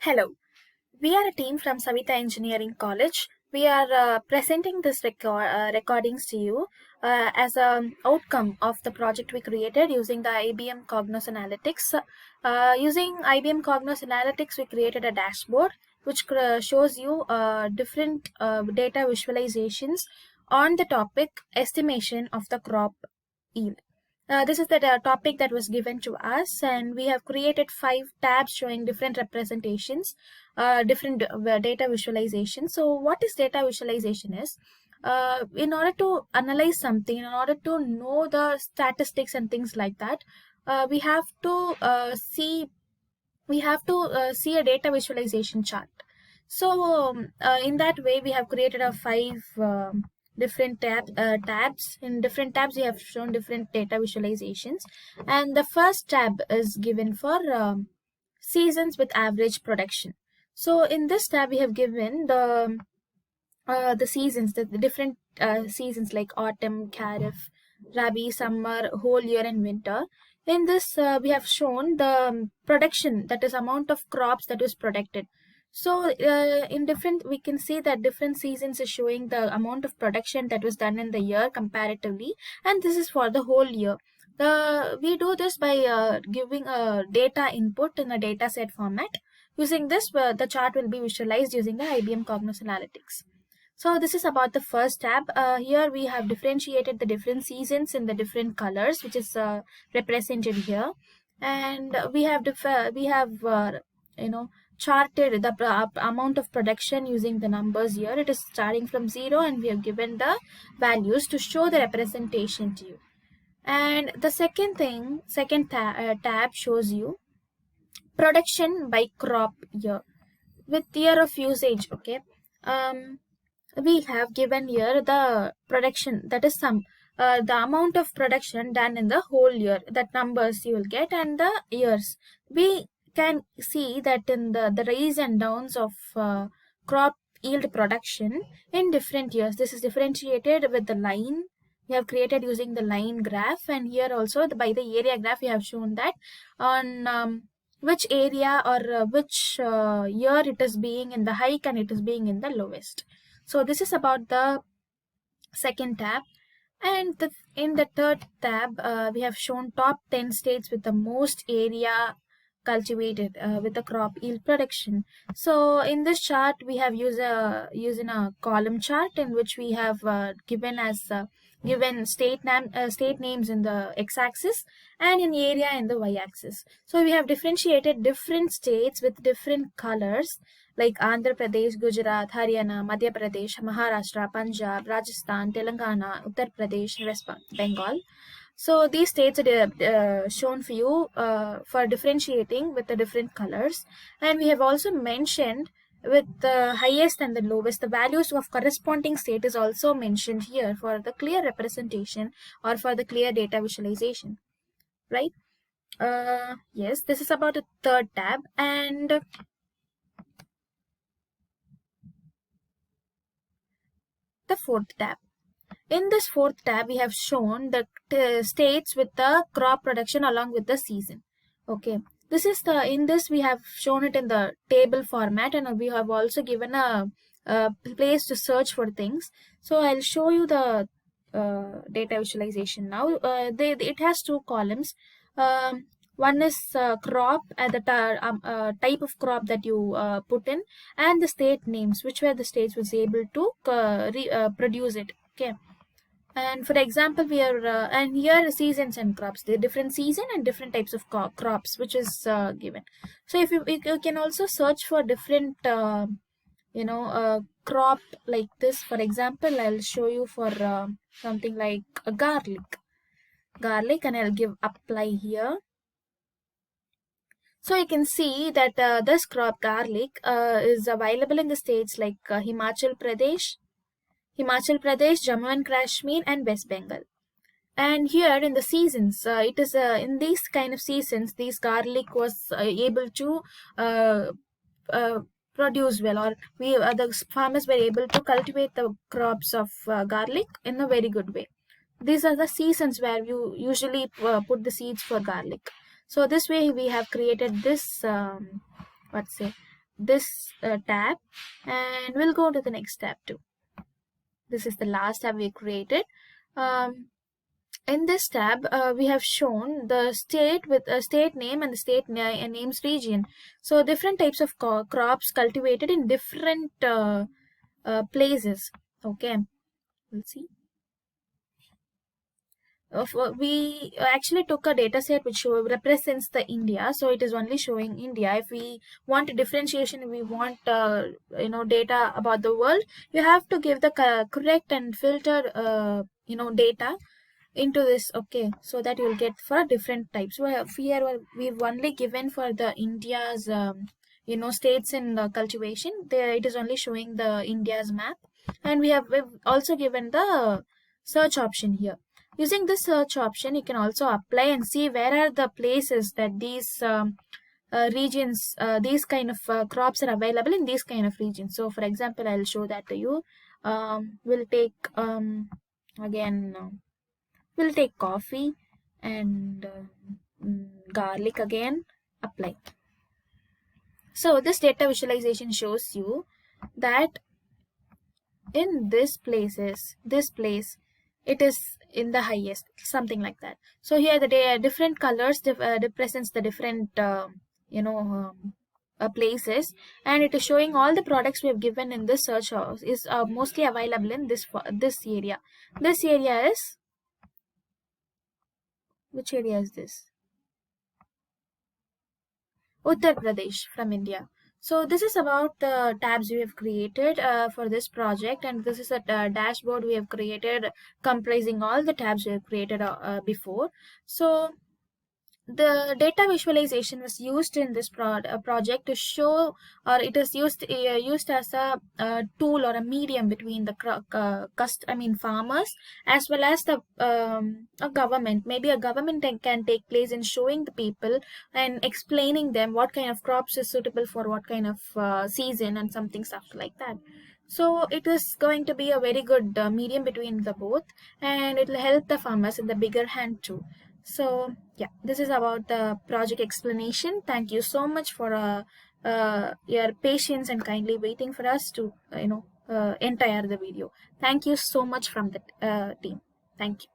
Hello, we are a team from Savita Engineering College. We are presenting this recordings to you as an outcome of the project we created using the IBM Cognos Analytics. Using IBM Cognos Analytics, we created a dashboard which shows you different data visualizations on the topic estimation of the crop yield. This is the topic that was given to us, and we have created 5 tabs showing different representations, different data visualization. So what is data visualization is, in order to analyze something, in order to know the statistics and things like that, we have to see a data visualization chart. So in that way, we have created a 5 different tabs. In different tabs, we have shown different data visualizations, and the first tab is given for seasons with average production. So in this tab, we have given the seasons, the different seasons like autumn, kharif, rabi, summer, whole year, and winter. In this, we have shown the production, that is amount of crops that was protected. So in different, we can see that different seasons is showing the amount of production that was done in the year comparatively, and this is for the whole year. We do this by giving a data input in a data set format. Using this, the chart will be visualized using the IBM Cognos Analytics. So this is about the first tab. Here we have differentiated the different seasons in the different colors, which is represented here, and we have charted the amount of production using the numbers here. It is starting from 0, and we have given the values to show the representation to you. And the second tab shows you production by crop year with year of usage. Okay. We have given here the production, that is the amount of production done in the whole year, that numbers you will get, and the years. We can see that in the rise and downs of crop yield production in different years. This is differentiated with the line we have created using the line graph, and here also by the area graph we have shown that on which area or which year it is being in the hike and it is being in the lowest. So this is about the second tab. And in the third tab, we have shown top 10 states with the most area cultivated with the crop yield production. So in this chart, we have used a column chart in which we have given state names in the x-axis and in area in the y-axis. So we have differentiated different states with different colors like Andhra Pradesh, Gujarat, Haryana, Madhya Pradesh, Maharashtra, Punjab, Rajasthan, Telangana, Uttar Pradesh, West Bengal. So these states are shown for you for differentiating with the different colors, and we have also mentioned with the highest and the lowest, the values of corresponding state is also mentioned here for the clear representation or for the clear data visualization, right? Yes, this is about the third tab. And the fourth tab. In this fourth tab, we have shown the states with the crop production along with the season. Okay, this is in this we have shown it in the table format, and we have also given a place to search for things. So I'll show you the data visualization now. It has 2 columns. One is crop and the type of crop that you put in, and the state names, which were the states was able to produce it. Okay. And for example, we are and here seasons and crops, the different season and different types of crops which is given. So if you can also search for different crop like this. For example, I'll show you for something like a garlic, and I'll give apply here. So you can see that this crop garlic is available in the states like Himachal Pradesh, Jammu and Kashmir, and West Bengal. And here in the seasons, it is in these kind of seasons, these garlic was able to produce well, or the farmers were able to cultivate the crops of garlic in a very good way. These are the seasons where you usually put the seeds for garlic. So this way we have created this this tab, and we'll go to the next tab too. This is the last tab we created. um, in this tab, we have shown the state with a state name and the state names region. So different types of crops cultivated in different places. Okay, we'll see. We actually took a data set which represents the India, so it is only showing India. If we want differentiation, we want data about the world, you have to give the correct and filtered data into this. Okay, so that you'll get for different types. So here we've only given for the India's states in cultivation. There it is only showing the India's map, and we've also given the search option here. Using this search option, you can also apply and see where are the places that these regions, these kind of crops are available in these kind of regions. So for example, I'll show that to you. We'll take again we'll take coffee and garlic again, apply. So this data visualization shows you that in this place, it is in the highest, something like that. So here the different colors represents the different places, and it is showing all the products we have given in this search house is mostly available in this area. This area is, which area is this? Uttar Pradesh from India. So this is about the tabs we have created for this project, and this is a dashboard we have created comprising all the tabs we have created before. So the data visualization was used in this project to show, or it is used as a tool or a medium between the farmers as well as the a government. Maybe a government can take place in showing the people and explaining them what kind of crops is suitable for what kind of season and something stuff like that. So it is going to be a very good medium between the both, and it will help the farmers in the bigger hand too. So yeah, this is about the project explanation. Thank you so much for your patience and kindly waiting for us to entire the video. Thank you so much from the team. Thank you.